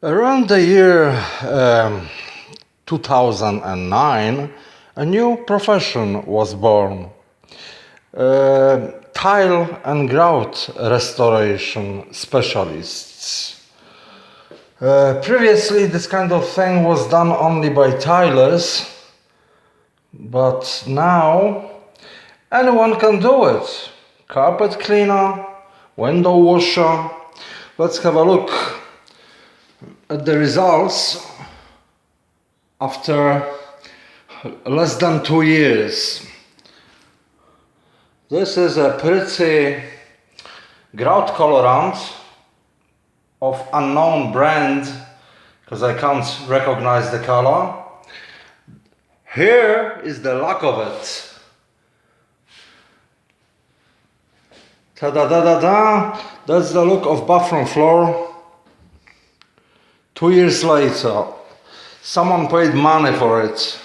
Around the year 2009, a new profession was born. Tile and grout restoration specialists. Previously, this kind of thing was done only by tilers, but now anyone can do it. Carpet cleaner, window washer. Let's have a look at the results after less than 2 years. This is a pretty grout colorant of unknown brand because I can't recognize the color. Here is the lack of it. Ta-da-da-da-da! That's the look of bathroom floor 2 years later. Someone paid money for it.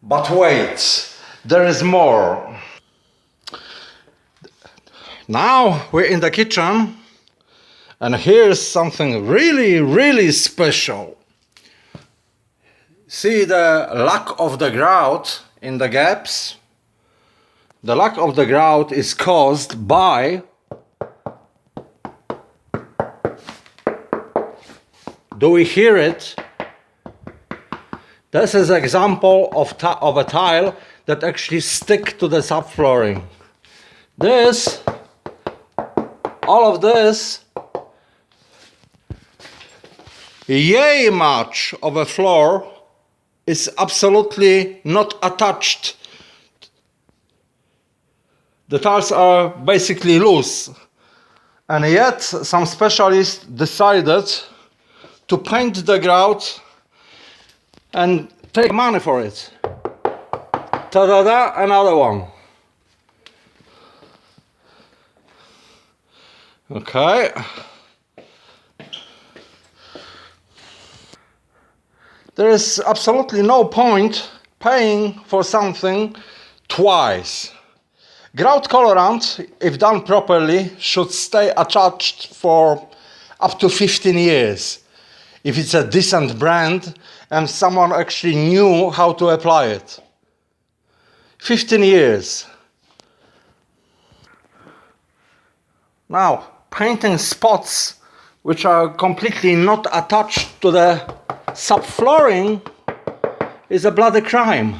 But wait, there is more. Now we're in the kitchen, and here's something really special. See the lack of the grout in the gaps? The lack of the grout is caused by do we hear it? This is an example of a tile that actually stick to the subflooring. This, all of this, yay much of a floor is absolutely not attached. The tiles are basically loose. And yet some specialists decided to paint the grout and take money for it. Ta-da-da, another one. Okay. There is absolutely no point paying for something twice. Grout colorant, if done properly, should stay attached for up to 15 years. If it's a decent brand and someone actually knew how to apply it. 15 years. Now, painting spots which are completely not attached to the subflooring is a bloody crime.